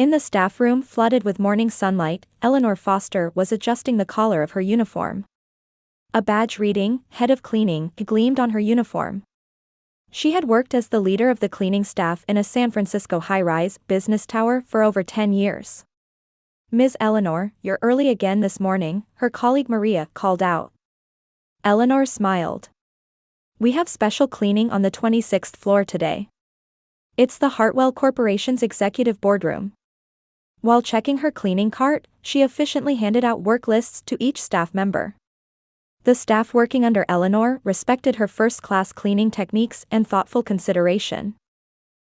In the staff room flooded with morning sunlight, Eleanor Foster was adjusting the collar of her uniform. A badge reading, Head of Cleaning, gleamed on her uniform. She had worked as the leader of the cleaning staff in a San Francisco high-rise business tower for over 10 years. "Ms. Eleanor, you're early again this morning," her colleague Maria called out. Eleanor smiled. "We have special cleaning on the 26th floor today. It's the Hartwell Corporation's executive boardroom." While checking her cleaning cart, she efficiently handed out work lists to each staff member. The staff working under Eleanor respected her first-class cleaning techniques and thoughtful consideration.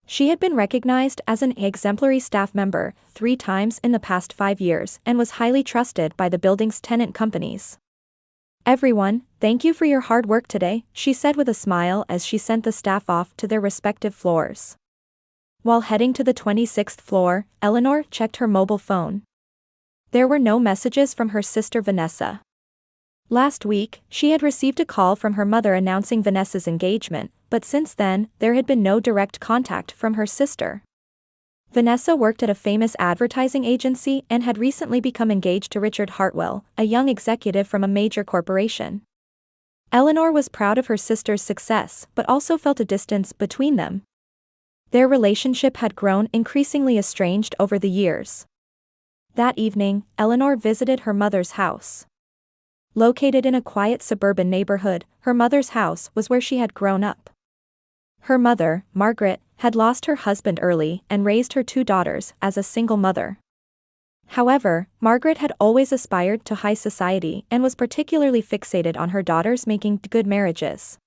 She had been recognized as an exemplary staff member 3 times in the past 5 years and was highly trusted by the building's tenant companies. "Everyone, thank you for your hard work today," she said with a smile as she sent the staff off to their respective floors. While heading to the 26th floor, Eleanor checked her mobile phone. There were no messages from her sister Vanessa. Last week, she had received a call from her mother announcing Vanessa's engagement, but since then, there had been no direct contact from her sister. Vanessa worked at a famous advertising agency and had recently become engaged to Richard Hartwell, a young executive from a major corporation. Eleanor was proud of her sister's success but also felt a distance between them. Their relationship had grown increasingly estranged over the years. That evening, Eleanor visited her mother's house. Located in a quiet suburban neighborhood, her mother's house was where she had grown up. Her mother, Margaret, had lost her husband early and raised her 2 daughters as a single mother. However, Margaret had always aspired to high society and was particularly fixated on her daughters making good marriages.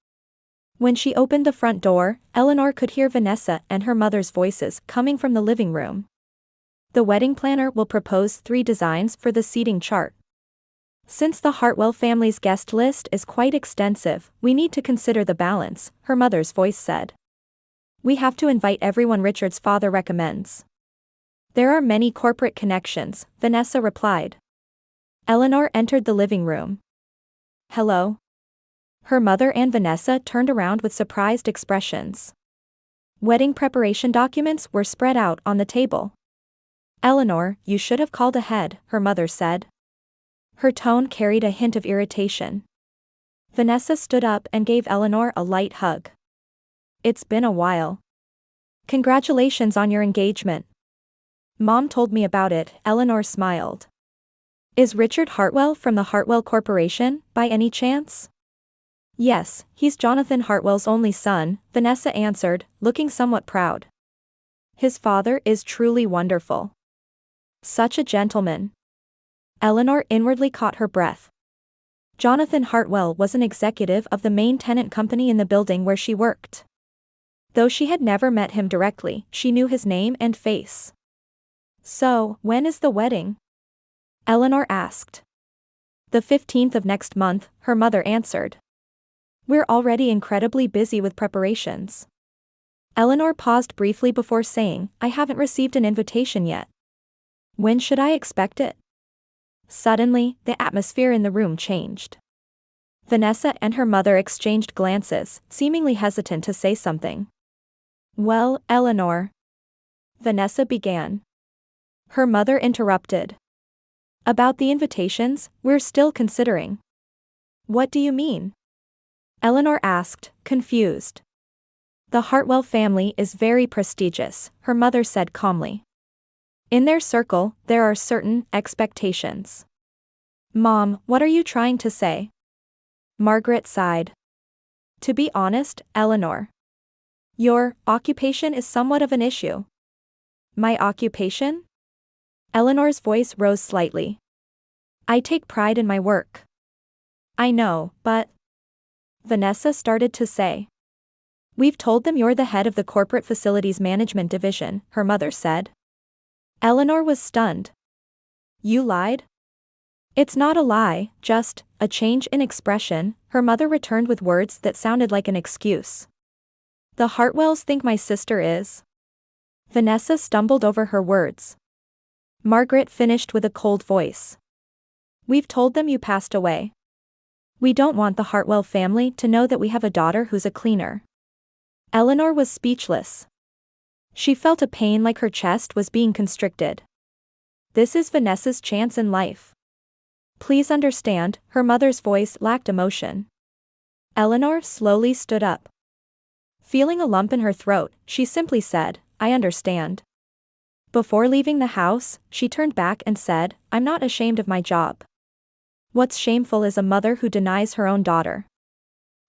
When she opened the front door, Eleanor could hear Vanessa and her mother's voices coming from the living room. "The wedding planner will propose 3 designs for the seating chart. Since the Hartwell family's guest list is quite extensive, we need to consider the balance," her mother's voice said. "We have to invite everyone Richard's father recommends." "There are many corporate connections," Vanessa replied. Eleanor entered the living room. "Hello?" Her mother and Vanessa turned around with surprised expressions. Wedding preparation documents were spread out on the table. "Eleanor, you should have called ahead," her mother said. Her tone carried a hint of irritation. Vanessa stood up and gave Eleanor a light hug. "It's been a while. Congratulations on your engagement." "Mom told me about it," Eleanor smiled. "Is Richard Hartwell from the Hartwell Corporation, by any chance?" "Yes, he's Jonathan Hartwell's only son," Vanessa answered, looking somewhat proud. "His father is truly wonderful. Such a gentleman." Eleanor inwardly caught her breath. Jonathan Hartwell was an executive of the main tenant company in the building where she worked. Though she had never met him directly, she knew his name and face. "So, when is the wedding?" Eleanor asked. "The 15th of next month," her mother answered. "We're already incredibly busy with preparations." Eleanor paused briefly before saying, "I haven't received an invitation yet. When should I expect it?" Suddenly, the atmosphere in the room changed. Vanessa and her mother exchanged glances, seemingly hesitant to say something. "Well, Eleanor," Vanessa began. Her mother interrupted. "About the invitations, we're still considering." "What do you mean?" Eleanor asked, confused. "The Hartwell family is very prestigious," her mother said calmly. "In their circle, there are certain expectations." "Mom, what are you trying to say?" Margaret sighed. "To be honest, Eleanor, your occupation is somewhat of an issue." "My occupation?" Eleanor's voice rose slightly. "I take pride in my work." "I know, but..." Vanessa started to say. "We've told them you're the head of the Corporate Facilities Management Division," her mother said. Eleanor was stunned. "You lied?" "It's not a lie, just a change in expression," her mother returned with words that sounded like an excuse. "The Hartwells think my sister is..." Vanessa stumbled over her words. Margaret finished with a cold voice. "We've told them you passed away. We don't want the Hartwell family to know that we have a daughter who's a cleaner." Eleanor was speechless. She felt a pain like her chest was being constricted. This is Vanessa's chance in life. Please understand, her mother's voice lacked emotion. Eleanor slowly stood up. Feeling a lump in her throat, she simply said, I understand. Before leaving the house, she turned back and said, I'm not ashamed of my job. What's shameful is a mother who denies her own daughter.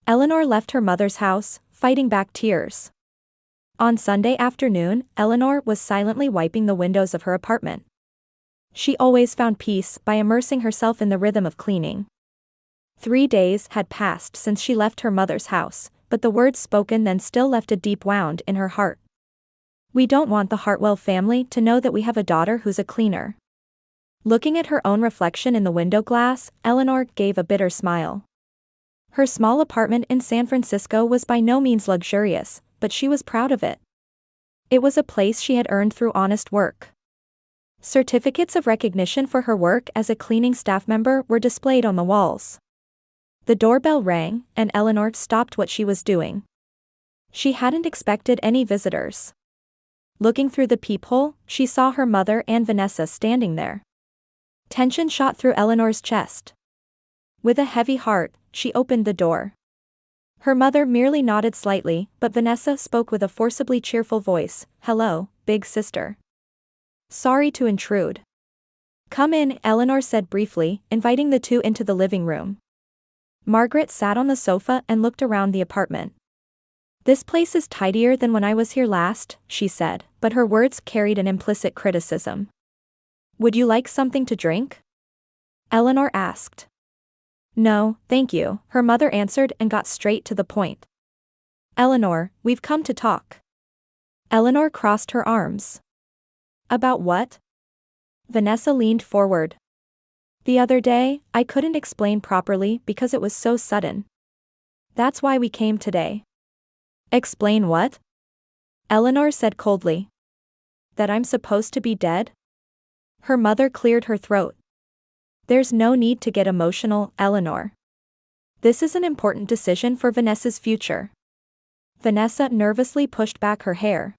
Eleanor left her mother's house, fighting back tears. On Sunday afternoon, Eleanor was silently wiping the windows of her apartment. She always found peace by immersing herself in the rhythm of cleaning. 3 days had passed since she left her mother's house, but the words spoken then still left a deep wound in her heart. We don't want the Hartwell family to know that we have a daughter who's a cleaner. Looking at her own reflection in the window glass, Eleanor gave a bitter smile. Her small apartment in San Francisco was by no means luxurious, but she was proud of it. It was a place she had earned through honest work. Certificates of recognition for her work as a cleaning staff member were displayed on the walls. The doorbell rang, and Eleanor stopped what she was doing. She hadn't expected any visitors. Looking through the peephole, she saw her mother and Vanessa standing there. Tension shot through Eleanor's chest. With a heavy heart, she opened the door. Her mother merely nodded slightly, but Vanessa spoke with a forcibly cheerful voice, Hello, big sister. Sorry to intrude. Come in, Eleanor said briefly, inviting the two into the living room. Margaret sat on the sofa and looked around the apartment. This place is tidier than when I was here last, she said, but her words carried an implicit criticism. Would you like something to drink? Eleanor asked. No, thank you, her mother answered and got straight to the point. Eleanor, we've come to talk. Eleanor crossed her arms. About what? Vanessa leaned forward. The other day, I couldn't explain properly because it was so sudden. That's why we came today. Explain what? Eleanor said coldly. That I'm supposed to be dead? Her mother cleared her throat. There's no need to get emotional, Eleanor. This is an important decision for Vanessa's future. Vanessa nervously pushed back her hair.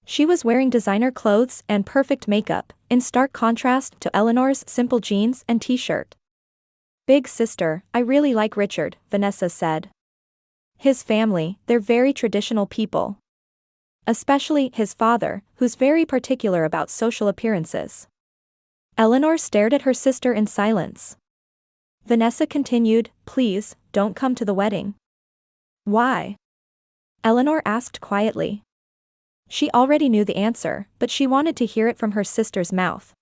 She was wearing designer clothes and perfect makeup, in stark contrast to Eleanor's simple jeans and t-shirt. Big sister, I really like Richard, Vanessa said. His family, they're very traditional people. Especially his father, who's very particular about social appearances. Eleanor stared at her sister in silence. Vanessa continued, Please, don't come to the wedding. Why? Eleanor asked quietly. She already knew the answer, but she wanted to hear it from her sister's mouth.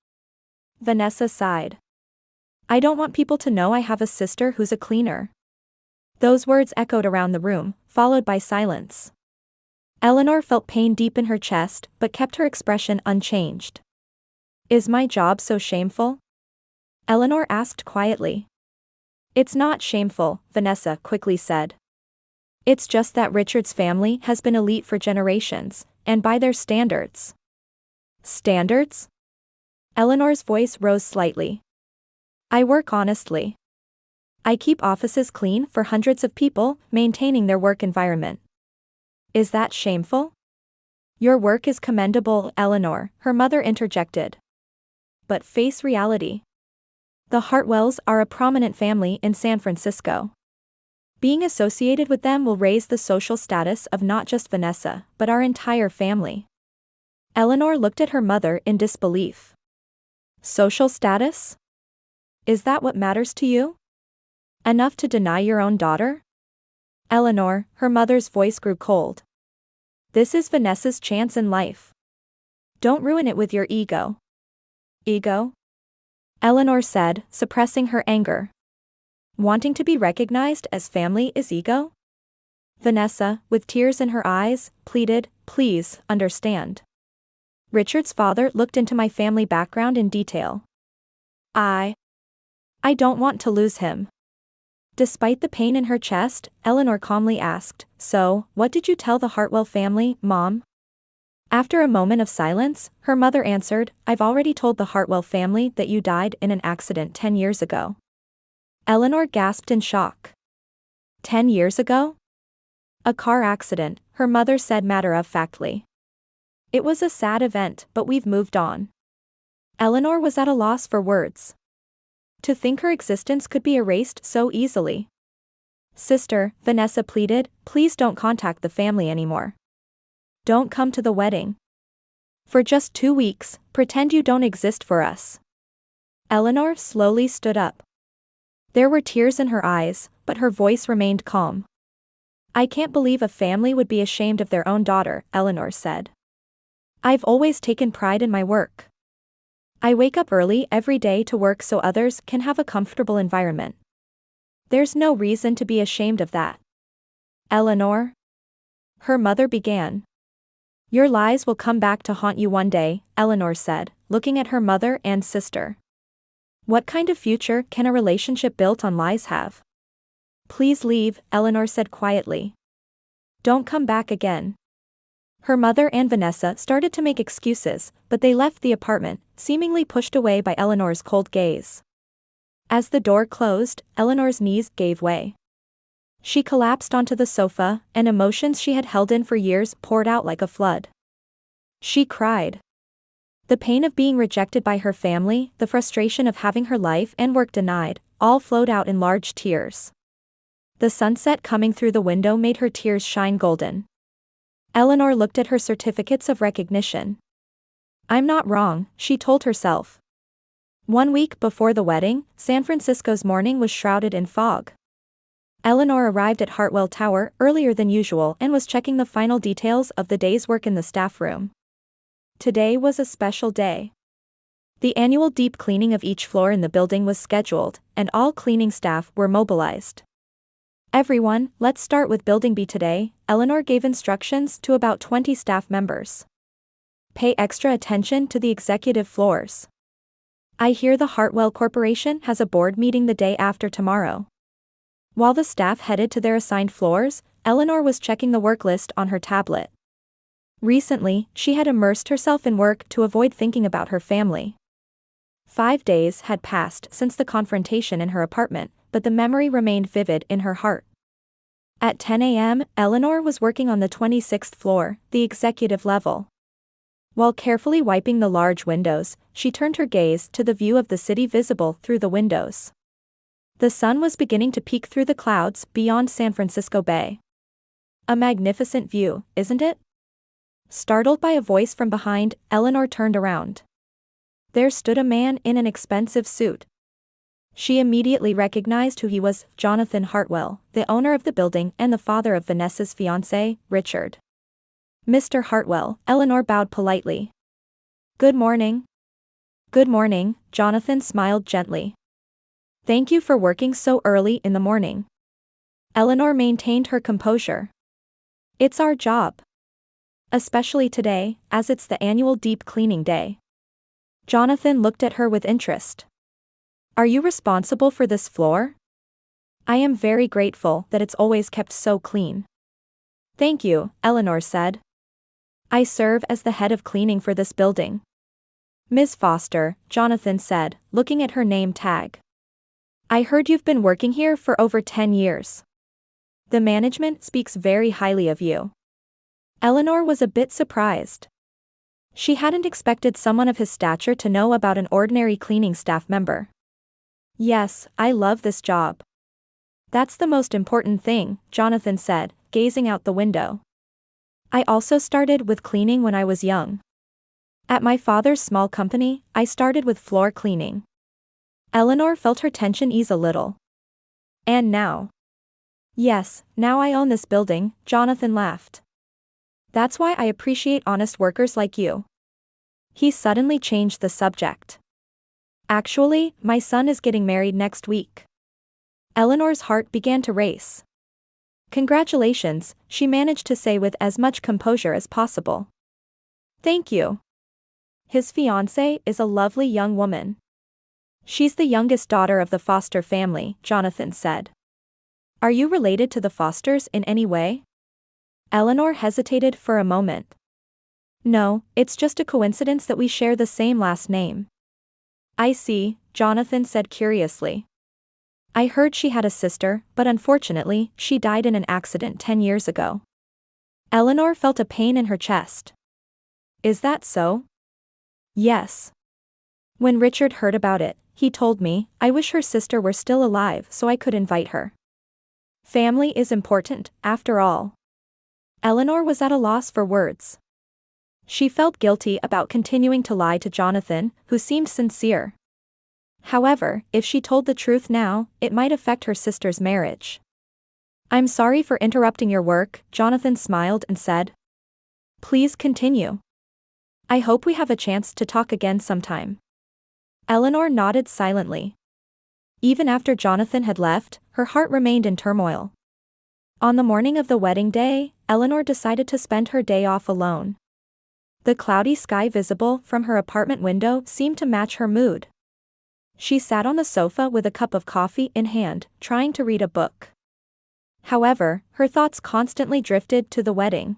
Vanessa sighed. I don't want people to know I have a sister who's a cleaner. Those words echoed around the room, followed by silence. Eleanor felt pain deep in her chest, but kept her expression unchanged. Is my job so shameful? Eleanor asked quietly. It's not shameful, Vanessa quickly said. It's just that Richard's family has been elite for generations, and by their standards. Standards? Eleanor's voice rose slightly. I work honestly. I keep offices clean for hundreds of people, maintaining their work environment. Is that shameful? Your work is commendable, Eleanor, her mother interjected. But face reality. The Hartwells are a prominent family in San Francisco. Being associated with them will raise the social status of not just Vanessa, but our entire family. Eleanor looked at her mother in disbelief. Social status? Is that what matters to you? Enough to deny your own daughter? Eleanor, her mother's voice grew cold. This is Vanessa's chance in life. Don't ruin it with your ego. Ego? Eleanor said, suppressing her anger. Wanting to be recognized as family is ego? Vanessa, with tears in her eyes, pleaded, Please, understand. Richard's father looked into my family background in detail. I don't want to lose him. Despite the pain in her chest, Eleanor calmly asked, So, what did you tell the Hartwell family, Mom? After a moment of silence, her mother answered, I've already told the Hartwell family that you died in an accident 10 years ago. Eleanor gasped in shock. 10 years ago? A car accident, her mother said matter-of-factly. It was a sad event, but we've moved on. Eleanor was at a loss for words. To think her existence could be erased so easily. Sister, Vanessa pleaded, please don't contact the family anymore. Don't come to the wedding. For just 2 weeks, pretend you don't exist for us. Eleanor slowly stood up. There were tears in her eyes, but her voice remained calm. I can't believe a family would be ashamed of their own daughter, Eleanor said. I've always taken pride in my work. I wake up early every day to work so others can have a comfortable environment. There's no reason to be ashamed of that. Eleanor? Her mother began. Your lies will come back to haunt you one day, Eleanor said, looking at her mother and sister. What kind of future can a relationship built on lies have? Please leave, Eleanor said quietly. Don't come back again. Her mother and Vanessa started to make excuses, but they left the apartment, seemingly pushed away by Eleanor's cold gaze. As the door closed, Eleanor's knees gave way. She collapsed onto the sofa, and emotions she had held in for years poured out like a flood. She cried. The pain of being rejected by her family, the frustration of having her life and work denied, all flowed out in large tears. The sunset coming through the window made her tears shine golden. Eleanor looked at her certificates of recognition. I'm not wrong, she told herself. 1 week before the wedding, San Francisco's morning was shrouded in fog. Eleanor arrived at Hartwell Tower earlier than usual and was checking the final details of the day's work in the staff room. Today was a special day. The annual deep cleaning of each floor in the building was scheduled, and all cleaning staff were mobilized. Everyone, let's start with Building B today, Eleanor gave instructions to about 20 staff members. Pay extra attention to the executive floors. I hear the Hartwell Corporation has a board meeting the day after tomorrow. While the staff headed to their assigned floors, Eleanor was checking the work list on her tablet. Recently, she had immersed herself in work to avoid thinking about her family. 5 days had passed since the confrontation in her apartment, but the memory remained vivid in her heart. At 10 a.m., Eleanor was working on the 26th floor, the executive level. While carefully wiping the large windows, she turned her gaze to the view of the city visible through the windows. The sun was beginning to peek through the clouds beyond San Francisco Bay. A magnificent view, isn't it? Startled by a voice from behind, Eleanor turned around. There stood a man in an expensive suit. She immediately recognized who he was, Jonathan Hartwell, the owner of the building and the father of Vanessa's fiancé, Richard. Mr. Hartwell, Eleanor bowed politely. Good morning. Good morning, Jonathan smiled gently. Thank you for working so early in the morning. Eleanor maintained her composure. It's our job. Especially today, as it's the annual deep cleaning day. Jonathan looked at her with interest. Are you responsible for this floor? I am very grateful that it's always kept so clean. Thank you, Eleanor said. I serve as the head of cleaning for this building. Ms. Foster, Jonathan said, looking at her name tag. I heard you've been working here for over 10 years. The management speaks very highly of you. Eleanor was a bit surprised. She hadn't expected someone of his stature to know about an ordinary cleaning staff member. Yes, I love this job. That's the most important thing, Jonathan said, gazing out the window. I also started with cleaning when I was young. At my father's small company, I started with floor cleaning. Eleanor felt her tension ease a little. And now? Yes, now I own this building, Jonathan laughed. That's why I appreciate honest workers like you. He suddenly changed the subject. Actually, my son is getting married next week. Eleanor's heart began to race. Congratulations, she managed to say with as much composure as possible. Thank you. His fiancée is a lovely young woman. She's the youngest daughter of the Foster family, Jonathan said. Are you related to the Fosters in any way? Eleanor hesitated for a moment. No, it's just a coincidence that we share the same last name. I see, Jonathan said curiously. I heard she had a sister, but unfortunately, she died in an accident 10 years ago. Eleanor felt a pain in her chest. Is that so? Yes. When Richard heard about it, he told me, I wish her sister were still alive so I could invite her. Family is important, after all. Eleanor was at a loss for words. She felt guilty about continuing to lie to Jonathan, who seemed sincere. However, if she told the truth now, it might affect her sister's marriage. I'm sorry for interrupting your work, Jonathan smiled and said. Please continue. I hope we have a chance to talk again sometime. Eleanor nodded silently. Even after Jonathan had left, her heart remained in turmoil. On the morning of the wedding day, Eleanor decided to spend her day off alone. The cloudy sky visible from her apartment window seemed to match her mood. She sat on the sofa with a cup of coffee in hand, trying to read a book. However, her thoughts constantly drifted to the wedding.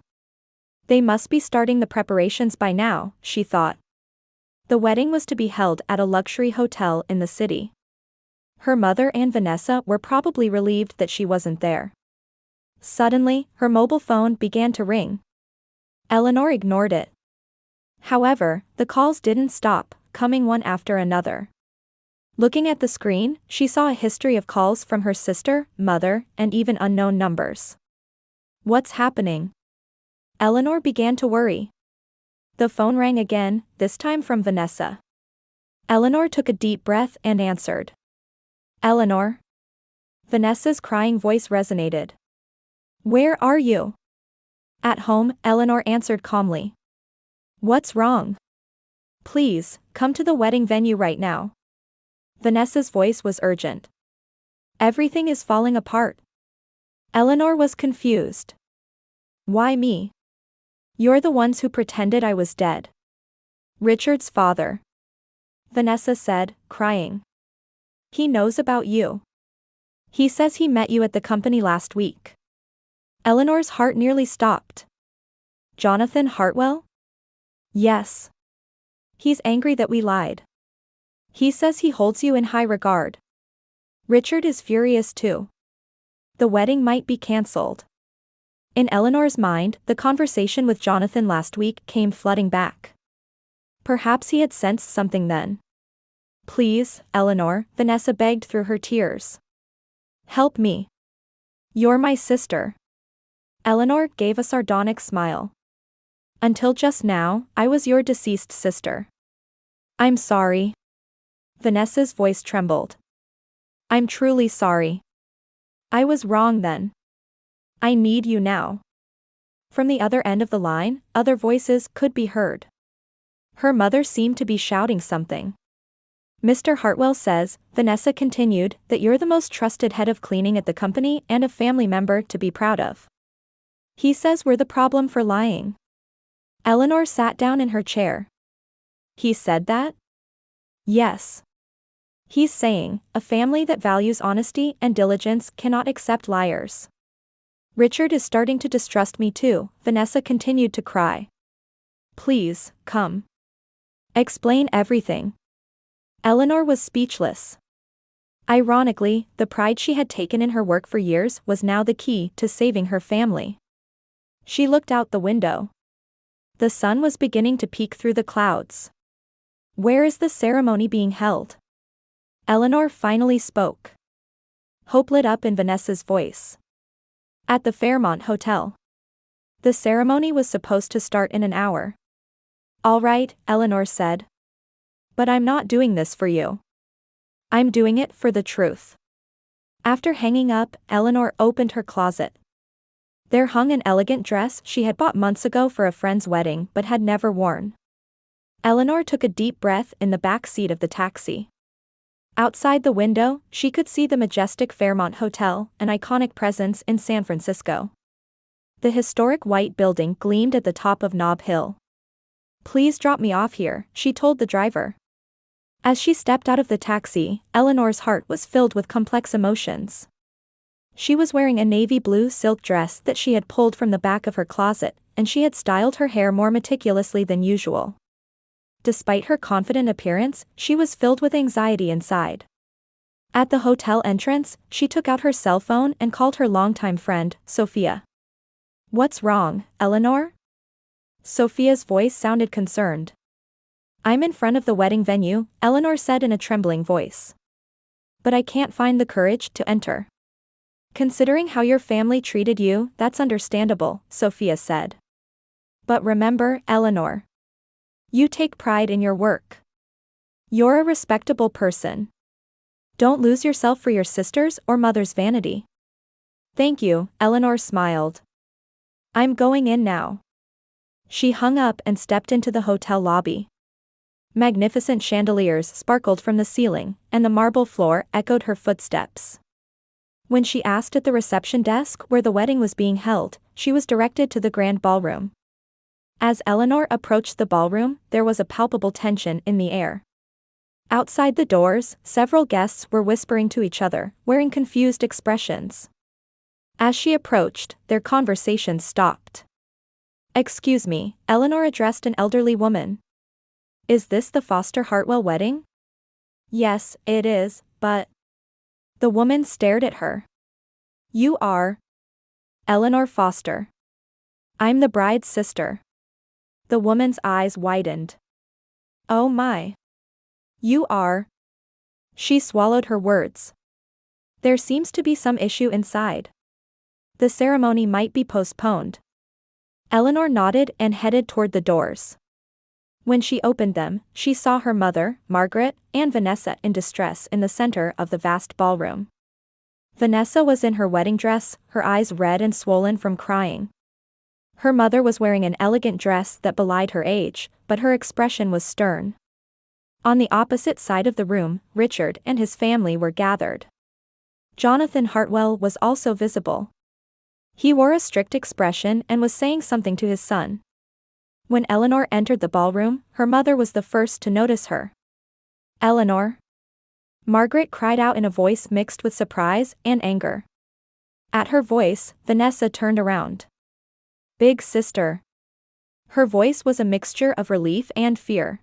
They must be starting the preparations by now, she thought. The wedding was to be held at a luxury hotel in the city. Her mother and Vanessa were probably relieved that she wasn't there. Suddenly, her mobile phone began to ring. Eleanor ignored it. However, the calls didn't stop, coming one after another. Looking at the screen, she saw a history of calls from her sister, mother, and even unknown numbers. What's happening? Eleanor began to worry. The phone rang again, this time from Vanessa. Eleanor took a deep breath and answered. Eleanor? Vanessa's crying voice resonated. Where are you? At home, Eleanor answered calmly. What's wrong? Please, come to the wedding venue right now. Vanessa's voice was urgent. Everything is falling apart. Eleanor was confused. Why me? You're the ones who pretended I was dead. Richard's father. Vanessa said, crying. He knows about you. He says he met you at the company last week. Eleanor's heart nearly stopped. Jonathan Hartwell? Yes. He's angry that we lied. He says he holds you in high regard. Richard is furious too. The wedding might be cancelled. In Eleanor's mind, the conversation with Jonathan last week came flooding back. Perhaps he had sensed something then. Please, Eleanor, Vanessa begged through her tears. Help me. You're my sister. Eleanor gave a sardonic smile. Until just now, I was your deceased sister. I'm sorry. Vanessa's voice trembled. I'm truly sorry. I was wrong then. I need you now. From the other end of the line, other voices could be heard. Her mother seemed to be shouting something. Mr. Hartwell says, Vanessa continued, that you're the most trusted head of cleaning at the company and a family member to be proud of. He says we're the problem for lying. Eleanor sat down in her chair. He said that? Yes. He's saying, a family that values honesty and diligence cannot accept liars. Richard is starting to distrust me too, Vanessa continued to cry. Please, come. Explain everything. Eleanor was speechless. Ironically, the pride she had taken in her work for years was now the key to saving her family. She looked out the window. The sun was beginning to peek through the clouds. Where is the ceremony being held? Eleanor finally spoke. Hope lit up in Vanessa's voice. At the Fairmont Hotel. The ceremony was supposed to start in an hour. All right, Eleanor said. But I'm not doing this for you. I'm doing it for the truth. After hanging up, Eleanor opened her closet. There hung an elegant dress she had bought months ago for a friend's wedding but had never worn. Eleanor took a deep breath in the back seat of the taxi. Outside the window, she could see the majestic Fairmont Hotel, an iconic presence in San Francisco. The historic white building gleamed at the top of Nob Hill. Please drop me off here, she told the driver. As she stepped out of the taxi, Eleanor's heart was filled with complex emotions. She was wearing a navy blue silk dress that she had pulled from the back of her closet, and she had styled her hair more meticulously than usual. Despite her confident appearance, she was filled with anxiety inside. At the hotel entrance, she took out her cell phone and called her longtime friend, Sophia. What's wrong, Eleanor? Sophia's voice sounded concerned. I'm in front of the wedding venue, Eleanor said in a trembling voice. But I can't find the courage to enter. Considering how your family treated you, that's understandable, Sophia said. But remember, Eleanor. You take pride in your work. You're a respectable person. Don't lose yourself for your sister's or mother's vanity. Thank you, Eleanor smiled. I'm going in now. She hung up and stepped into the hotel lobby. Magnificent chandeliers sparkled from the ceiling, and the marble floor echoed her footsteps. When she asked at the reception desk where the wedding was being held, she was directed to the grand ballroom. As Eleanor approached the ballroom, there was a palpable tension in the air. Outside the doors, several guests were whispering to each other, wearing confused expressions. As she approached, their conversations stopped. Excuse me, Eleanor addressed an elderly woman. Is this the Foster Hartwell wedding? Yes, it is, but... The woman stared at her. You are... Eleanor Foster. I'm the bride's sister. The woman's eyes widened. Oh my. You are... She swallowed her words. There seems to be some issue inside. The ceremony might be postponed. Eleanor nodded and headed toward the doors. When she opened them, she saw her mother, Margaret, and Vanessa in distress in the center of the vast ballroom. Vanessa was in her wedding dress, her eyes red and swollen from crying. Her mother was wearing an elegant dress that belied her age, but her expression was stern. On the opposite side of the room, Richard and his family were gathered. Jonathan Hartwell was also visible. He wore a strict expression and was saying something to his son. When Eleanor entered the ballroom, her mother was the first to notice her. Eleanor? Margaret cried out in a voice mixed with surprise and anger. At her voice, Vanessa turned around. Big sister. Her voice was a mixture of relief and fear.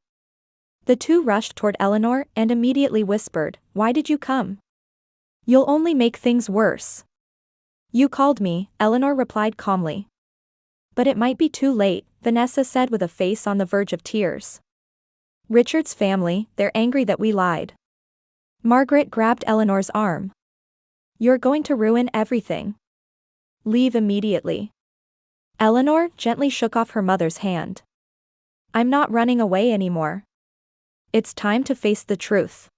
The two rushed toward Eleanor and immediately whispered, "Why did you come? You'll only make things worse." You called me, Eleanor replied calmly. But it might be too late, Vanessa said with a face on the verge of tears. Richard's family, they're angry that we lied. Margaret grabbed Eleanor's arm. You're going to ruin everything. Leave immediately. Eleanor gently shook off her mother's hand. I'm not running away anymore. It's time to face the truth.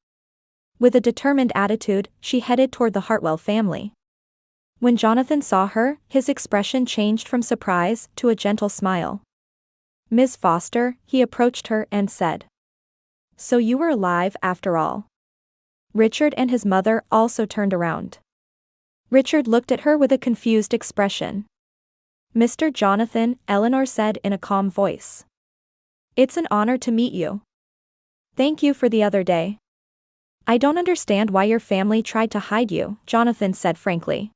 With a determined attitude, she headed toward the Hartwell family. When Jonathan saw her, his expression changed from surprise to a gentle smile. Ms. Foster, he approached her and said. So you were alive after all. Richard and his mother also turned around. Richard looked at her with a confused expression. Mr. Jonathan, Eleanor said in a calm voice. It's an honor to meet you. Thank you for the other day. I don't understand why your family tried to hide you, Jonathan said frankly.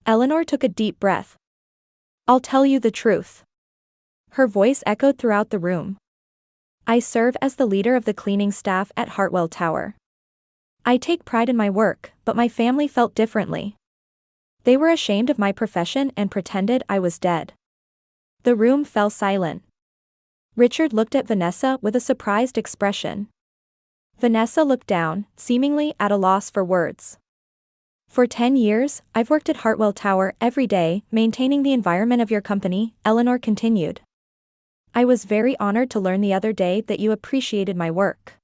Eleanor took a deep breath. I'll tell you the truth. Her voice echoed throughout the room. I serve as the leader of the cleaning staff at Hartwell Tower. I take pride in my work, but my family felt differently. They were ashamed of my profession and pretended I was dead. The room fell silent. Richard looked at Vanessa with a surprised expression. Vanessa looked down, seemingly at a loss for words. For 10 years, I've worked at Hartwell Tower every day, maintaining the environment of your company, Eleanor continued. I was very honored to learn the other day that you appreciated my work.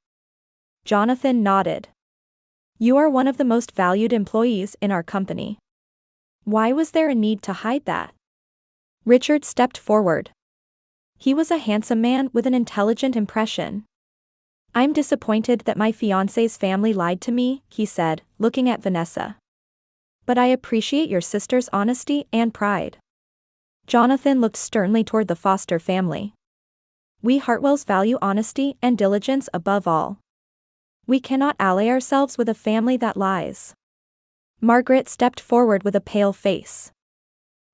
Jonathan nodded. You are one of the most valued employees in our company. Why was there a need to hide that? Richard stepped forward. He was a handsome man with an intelligent impression. I'm disappointed that my fiancé's family lied to me, he said, looking at Vanessa. But I appreciate your sister's honesty and pride. Jonathan looked sternly toward the Foster family. We Hartwells value honesty and diligence above all. We cannot ally ourselves with a family that lies. Margaret stepped forward with a pale face.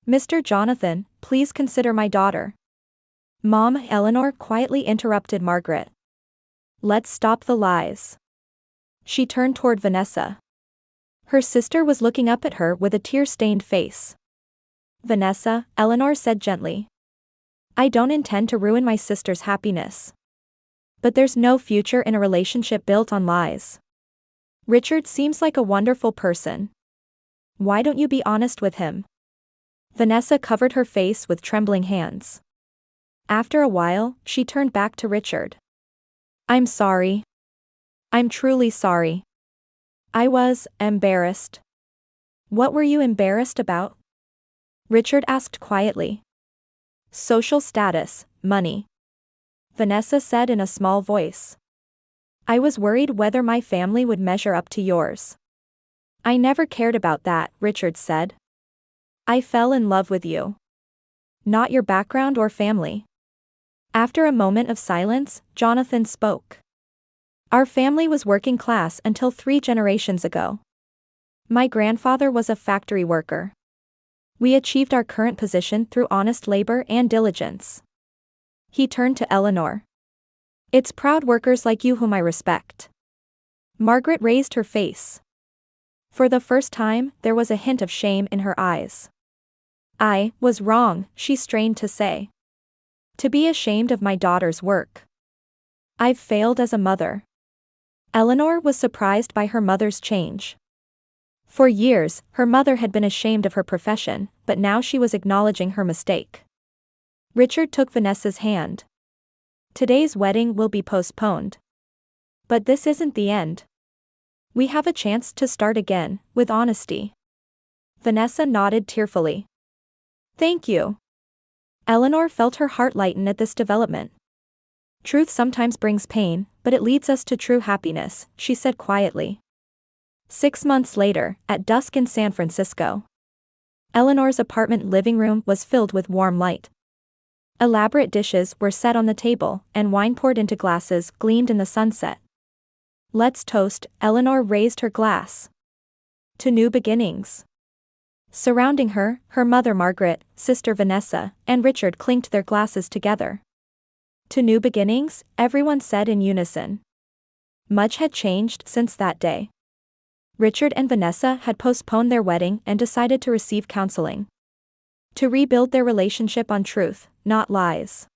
Mr. Jonathan, please consider my daughter. Mom, Eleanor quietly interrupted Margaret. Let's stop the lies. She turned toward Vanessa. Her sister was looking up at her with a tear-stained face. Vanessa, Eleanor said gently. I don't intend to ruin my sister's happiness. But there's no future in a relationship built on lies. Richard seems like a wonderful person. Why don't you be honest with him? Vanessa covered her face with trembling hands. After a while, she turned back to Richard. I'm sorry. I'm truly sorry. I was embarrassed. What were you embarrassed about? Richard asked quietly. Social status, money. Vanessa said in a small voice. I was worried whether my family would measure up to yours. I never cared about that, Richard said. I fell in love with you. Not your background or family. After a moment of silence, Jonathan spoke. Our family was working class until 3 generations ago. My grandfather was a factory worker. We achieved our current position through honest labor and diligence. He turned to Eleanor. It's proud workers like you whom I respect. Margaret raised her face. For the first time, there was a hint of shame in her eyes. I was wrong, she strained to say. To be ashamed of my daughter's work. I've failed as a mother. Eleanor was surprised by her mother's change. For years, her mother had been ashamed of her profession, but now she was acknowledging her mistake. Richard took Vanessa's hand. Today's wedding will be postponed. But this isn't the end. We have a chance to start again, with honesty. Vanessa nodded tearfully. Thank you. Eleanor felt her heart lighten at this development. Truth sometimes brings pain, but it leads us to true happiness, she said quietly. 6 months later, at dusk in San Francisco. Eleanor's apartment living room was filled with warm light. Elaborate dishes were set on the table, and wine poured into glasses gleamed in the sunset. Let's toast, Eleanor raised her glass. To new beginnings. Surrounding her, her mother Margaret, sister Vanessa, and Richard clinked their glasses together. To new beginnings, everyone said in unison. Much had changed since that day. Richard and Vanessa had postponed their wedding and decided to receive counseling. To rebuild their relationship on truth, not lies.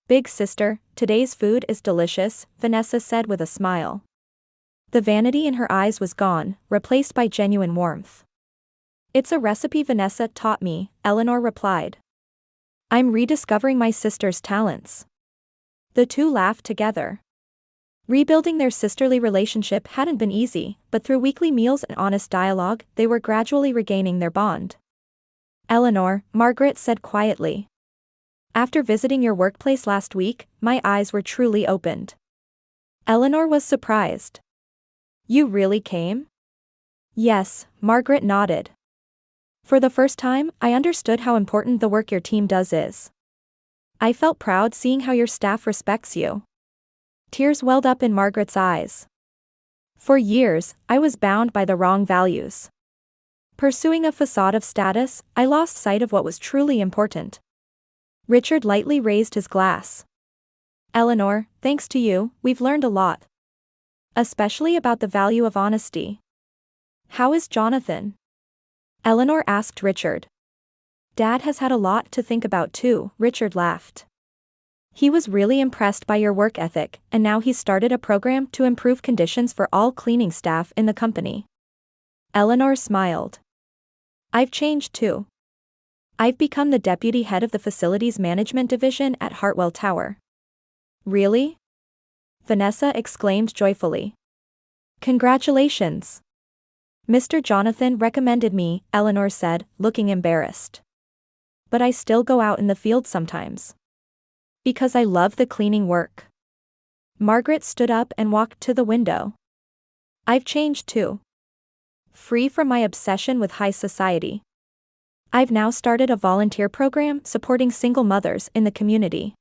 Big sister, today's food is delicious, Vanessa said with a smile. The vanity in her eyes was gone, replaced by genuine warmth. It's a recipe Vanessa taught me, Eleanor replied. I'm rediscovering my sister's talents. The two laughed together. Rebuilding their sisterly relationship hadn't been easy, but through weekly meals and honest dialogue, they were gradually regaining their bond. Eleanor, Margaret said quietly. After visiting your workplace last week, my eyes were truly opened. Eleanor was surprised. You really came? Yes, Margaret nodded. For the first time, I understood how important the work your team does is. I felt proud seeing how your staff respects you. Tears welled up in Margaret's eyes. For years, I was bound by the wrong values. Pursuing a facade of status, I lost sight of what was truly important. Richard lightly raised his glass. Eleanor, thanks to you, we've learned a lot. Especially about the value of honesty. How is Jonathan? Eleanor asked Richard. Dad has had a lot to think about too, Richard laughed. He was really impressed by your work ethic, and now he's started a program to improve conditions for all cleaning staff in the company. Eleanor smiled. I've changed too. I've become the deputy head of the facilities management division at Hartwell Tower. Really? Vanessa exclaimed joyfully. Congratulations. Mr. Jonathan recommended me, Eleanor said, looking embarrassed. But I still go out in the field sometimes. Because I love the cleaning work. Margaret stood up and walked to the window. I've changed too. Free from my obsession with high society. I've now started a volunteer program supporting single mothers in the community.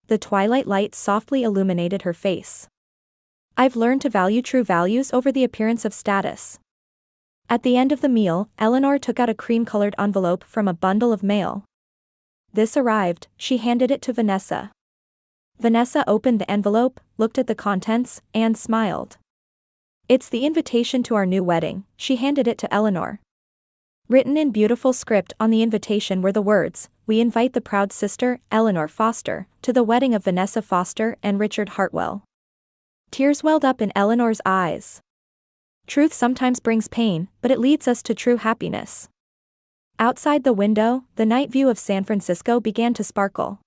The twilight light softly illuminated her face. I've learned to value true values over the appearance of status. At the end of the meal, Eleanor took out a cream-colored envelope from a bundle of mail. This arrived, she handed it to Vanessa. Vanessa opened the envelope, looked at the contents, and smiled. It's the invitation to our new wedding, she handed it to Eleanor. Written in beautiful script on the invitation were the words, "We invite the proud sister, Eleanor Foster, to the wedding of Vanessa Foster and Richard Hartwell." Tears welled up in Eleanor's eyes. Truth sometimes brings pain, but it leads us to true happiness. Outside the window, the night view of San Francisco began to sparkle.